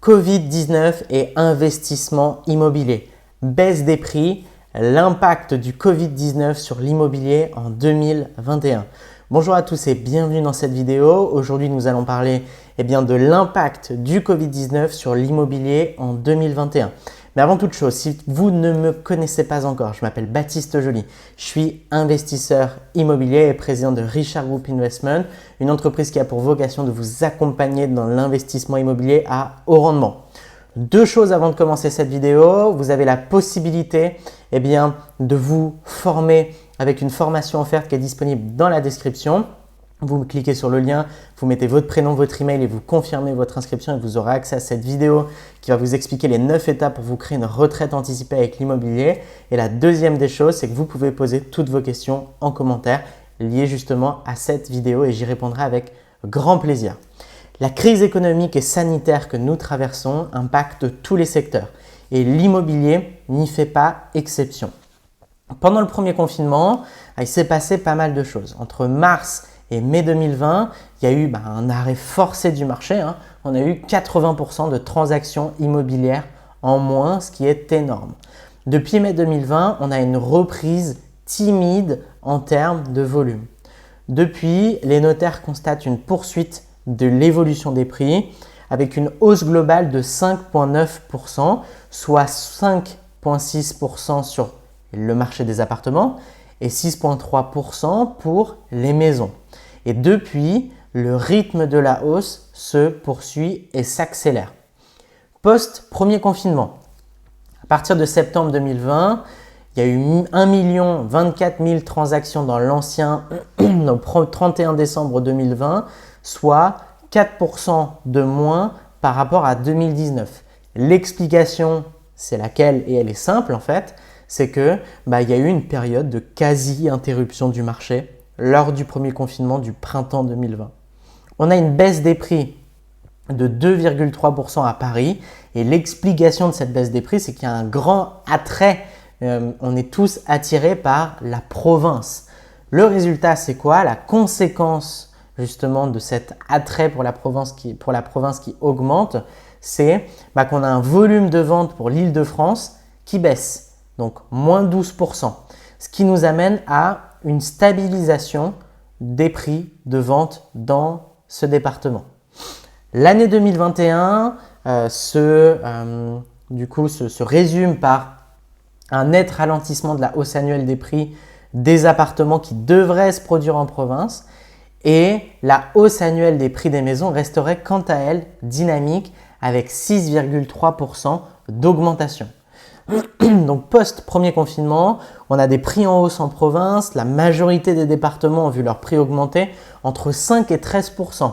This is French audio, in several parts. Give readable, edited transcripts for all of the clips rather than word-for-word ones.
Covid-19 et investissement immobilier. Baisse des prix, l'impact du Covid-19 sur l'immobilier en 2021. Bonjour à tous et bienvenue dans cette vidéo. Aujourd'hui, nous allons parler de l'impact du Covid-19 sur l'immobilier en 2021. Mais avant toute chose, si vous ne me connaissez pas encore, je m'appelle Baptiste Joly. Je suis investisseur immobilier et président de Richard Group Investment, une entreprise qui a pour vocation de vous accompagner dans l'investissement immobilier à haut rendement. Deux choses avant de commencer cette vidéo. Vous avez la possibilité de vous former avec une formation offerte qui est disponible dans la description. Vous cliquez sur le lien, vous mettez votre prénom, votre email et vous confirmez votre inscription et vous aurez accès à cette vidéo qui va vous expliquer les 9 étapes pour vous créer une retraite anticipée avec l'immobilier. Et la deuxième des choses, c'est que vous pouvez poser toutes vos questions en commentaire liées justement à cette vidéo et j'y répondrai avec grand plaisir. La crise économique et sanitaire que nous traversons impacte tous les secteurs et l'immobilier n'y fait pas exception. Pendant le premier confinement, il s'est passé pas mal de choses. Entre mars et mai 2020, il y a eu un arrêt forcé du marché. On a eu 80% de transactions immobilières en moins, ce qui est énorme. Depuis mai 2020, on a une reprise timide en termes de volume. Depuis, les notaires constatent une poursuite de l'évolution des prix avec une hausse globale de 5,9%, soit 5,6% sur le marché des appartements et 6,3% pour les maisons. Et depuis, le rythme de la hausse se poursuit et s'accélère. Post-premier confinement, à partir de septembre 2020, il y a eu 1 024 000 transactions dans l'ancien au 31 décembre 2020, soit 4% de moins par rapport à 2019. L'explication, c'est laquelle et elle est simple en fait, c'est que il y a eu une période de quasi-interruption du marché lors du premier confinement du printemps 2020. On a une baisse des prix de 2,3% à Paris et l'explication de cette baisse des prix, c'est qu'il y a un grand attrait. On est tous attirés par la province. Le résultat, c'est quoi? La conséquence justement de cet attrait pour la province qui augmente, c'est qu'on a un volume de vente pour l'Île-de-France qui baisse, donc moins 12%, ce qui nous amène à une stabilisation des prix de vente dans ce département. L'année 2021 se résume par un net ralentissement de la hausse annuelle des prix des appartements qui devraient se produire en province et la hausse annuelle des prix des maisons resterait quant à elle dynamique avec 6,3% d'augmentation. Donc post-premier confinement, on a des prix en hausse en province. La majorité des départements ont vu leurs prix augmenter entre 5 et 13%.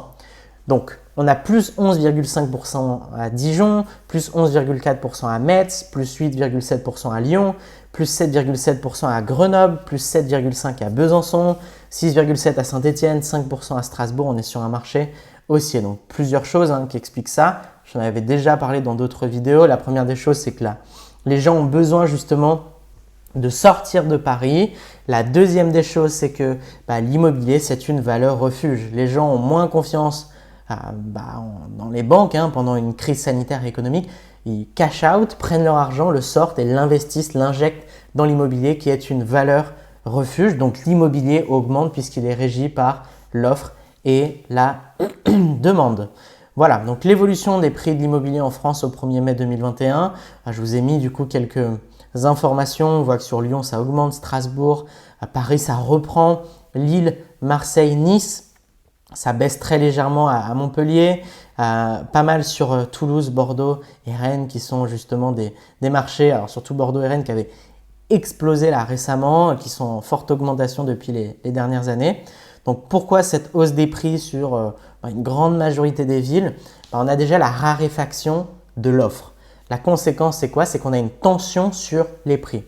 Donc on a plus 11,5% à Dijon, plus 11,4% à Metz, plus 8,7% à Lyon, plus 7,7% à Grenoble, plus 7,5% à Besançon, 6,7% à Saint-Étienne, 5% à Strasbourg. On est sur un marché haussier. Donc plusieurs choses qui expliquent ça. J'en avais déjà parlé dans d'autres vidéos. La première des choses, c'est que les gens ont besoin justement de sortir de Paris. La deuxième des choses, c'est que l'immobilier, c'est une valeur refuge. Les gens ont moins confiance dans les banques pendant une crise sanitaire et économique. Ils cash out, prennent leur argent, le sortent et l'investissent, l'injectent dans l'immobilier qui est une valeur refuge. Donc l'immobilier augmente puisqu'il est régi par l'offre et la demande. Voilà, donc l'évolution des prix de l'immobilier en France au 1er mai 2021. Je vous ai mis du coup quelques informations. On voit que sur Lyon, ça augmente, Strasbourg, à Paris, ça reprend, Lille, Marseille, Nice, ça baisse très légèrement à Montpellier, pas mal sur Toulouse, Bordeaux et Rennes qui sont justement des marchés, alors surtout Bordeaux et Rennes qui avaient explosé là récemment, qui sont en forte augmentation depuis les dernières années. Donc pourquoi cette hausse des prix sur une grande majorité des villes? On a déjà la raréfaction de l'offre. La conséquence, c'est quoi? C'est qu'on a une tension sur les prix.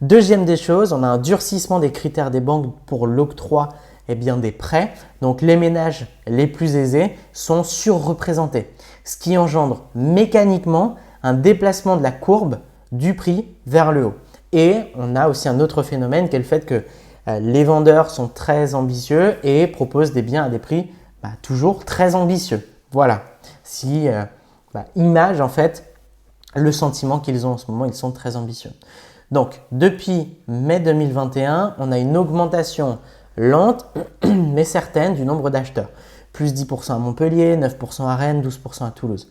Deuxième des choses, on a un durcissement des critères des banques pour l'octroi des prêts. Donc les ménages les plus aisés sont surreprésentés, ce qui engendre mécaniquement un déplacement de la courbe du prix vers le haut. Et on a aussi un autre phénomène qui est le fait que les vendeurs sont très ambitieux et proposent des biens à des prix toujours très ambitieux. Voilà. Si image en fait le sentiment qu'ils ont en ce moment. Ils sont très ambitieux. Donc, depuis mai 2021, on a une augmentation lente mais certaine du nombre d'acheteurs. Plus 10% à Montpellier, 9% à Rennes, 12% à Toulouse.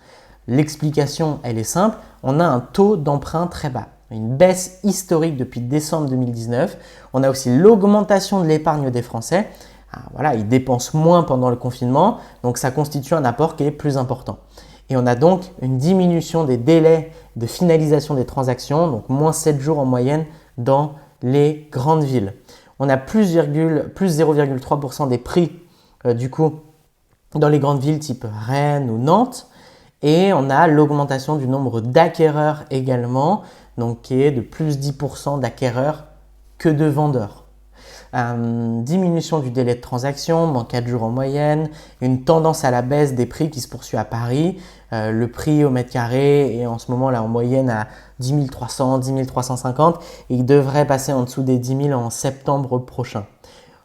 L'explication, elle est simple. On a un taux d'emprunt très bas. Une baisse historique depuis décembre 2019. On a aussi l'augmentation de l'épargne des Français. Voilà, ils dépensent moins pendant le confinement, donc ça constitue un apport qui est plus important. Et on a donc une diminution des délais de finalisation des transactions, donc moins 7 jours en moyenne dans les grandes villes. On a plus 0,3% des prix du coup dans les grandes villes type Rennes ou Nantes. Et on a l'augmentation du nombre d'acquéreurs également, donc qui est de plus 10% d'acquéreurs que de vendeurs. Diminution du délai de transaction, moins 4 jours en moyenne, une tendance à la baisse des prix qui se poursuit à Paris. Le prix au mètre carré est en ce moment là en moyenne à 10 300, 10 350 et il devrait passer en dessous des 10 000 en septembre prochain.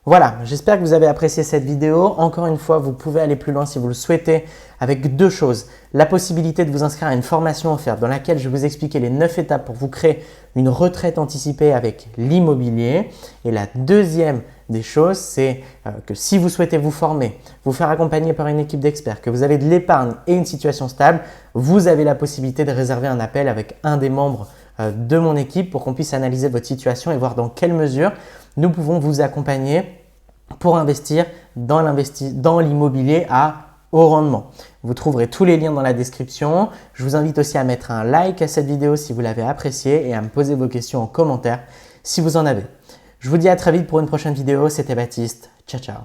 Voilà, j'espère que vous avez apprécié cette vidéo. Encore une fois, vous pouvez aller plus loin si vous le souhaitez avec deux choses. La possibilité de vous inscrire à une formation offerte dans laquelle je vais vous expliquer les 9 étapes pour vous créer une retraite anticipée avec l'immobilier. Et la deuxième des choses, c'est que si vous souhaitez vous former, vous faire accompagner par une équipe d'experts, que vous avez de l'épargne et une situation stable, vous avez la possibilité de réserver un appel avec un des membres de mon équipe pour qu'on puisse analyser votre situation et voir dans quelle mesure nous pouvons vous accompagner pour investir dans l'immobilier à haut rendement. Vous trouverez tous les liens dans la description. Je vous invite aussi à mettre un like à cette vidéo si vous l'avez appréciée et à me poser vos questions en commentaire si vous en avez. Je vous dis à très vite pour une prochaine vidéo. C'était Baptiste. Ciao, ciao.